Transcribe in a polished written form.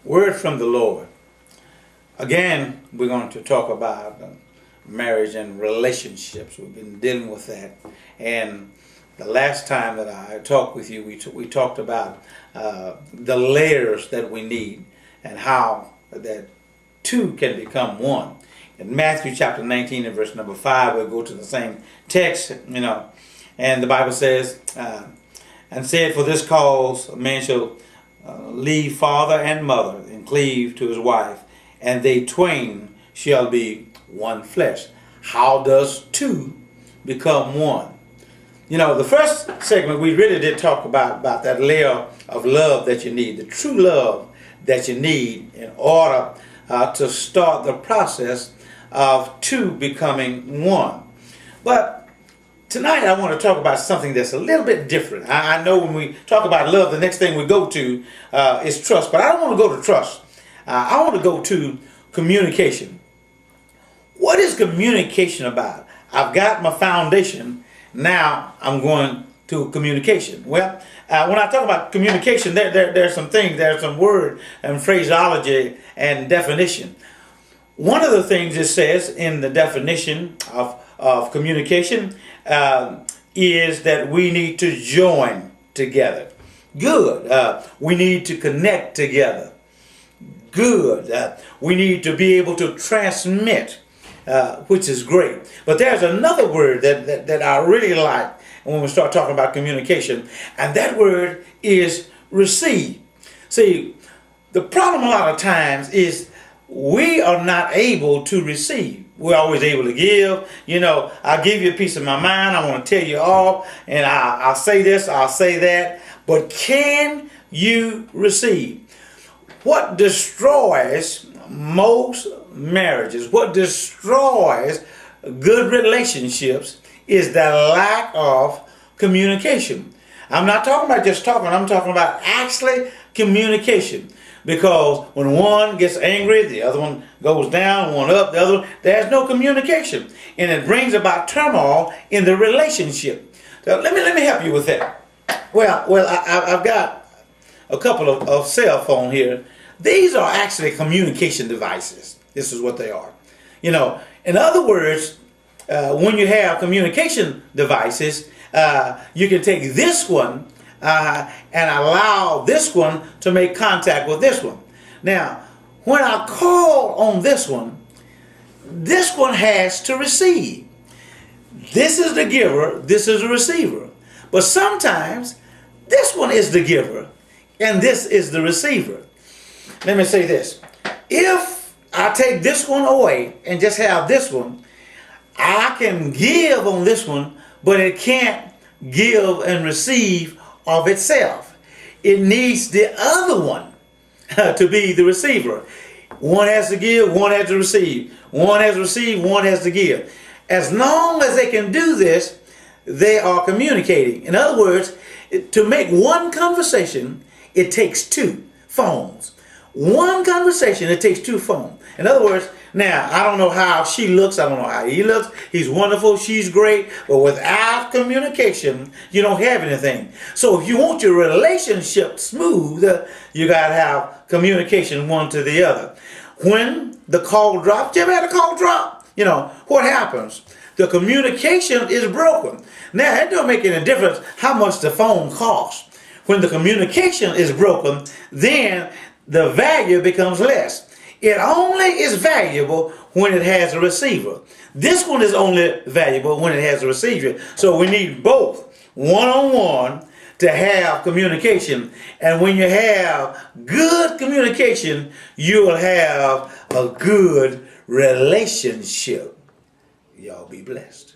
Word from the Lord. Again, we're going to talk about marriage and relationships. We've been dealing with that. And the last time that I talked with you, we talked about the layers that we need and how that two can become one. In Matthew chapter 19 and verse number 5, we'll go to the same text, and the Bible says, and said, for this cause a man shall leave father and mother and cleave to his wife, and they twain shall be one flesh. How does two become one? The first segment we really did talk about that layer of love that you need, the true love that you need in order to start the process of two becoming one. But tonight I want to talk about something that's a little bit different. I know when we talk about love, the next thing we go to is trust, but I don't want to go to trust. I want to go to communication. What is communication about? I've got my foundation. Now I'm going to communication. Well, when I talk about communication, there's some things, there's some word and phraseology and definition. One of the things it says in the definition of communication is that we need to join together. Good. We need to connect together. Good. We need to be able to transmit, which is great. But there's another word that I really like when we start talking about communication, and that word is receive. See, the problem a lot of times is we are not able to receive. We're always able to give. I'll give you a piece of my mind. I want to tell you all, and I'll say this, I'll say that. But can you receive? What destroys most marriages, what destroys good relationships is the lack of communication. I'm not talking about just talking, I'm talking about actually communication. Because when one gets angry, the other one goes down, one up, the other one, there's no communication. And it brings about turmoil in the relationship. So let me help you with that. Well, I've got a couple of cell phone here. These are actually communication devices. This is what they are. In other words, when you have communication devices, you can take this one and allow this one to make contact with this one. Now, when I call on this one has to receive. This is the giver, this is the receiver. But sometimes this one is the giver and this is the receiver. Let me say this. If I take this one away and just have this one, I can give on this one, but it can't give and receive of itself. It needs the other one to be the receiver. One has to give, one has to receive. One has to receive, one has to give. As long as they can do this, they are communicating. In other words, to make one conversation, it takes two phones. One conversation, it takes two phones. In other words, now, I don't know how she looks, I don't know how he looks, he's wonderful, she's great, but without communication, you don't have anything. So if you want your relationship smooth, you got to have communication one to the other. When the call drops, you ever had a call drop? What happens? The communication is broken. Now, it don't make any difference how much the phone costs. When the communication is broken, then the value becomes less. It only is valuable when it has a receiver. This one is only valuable when it has a receiver. So we need both one-on-one to have communication. And when you have good communication, you'll have a good relationship. Y'all be blessed.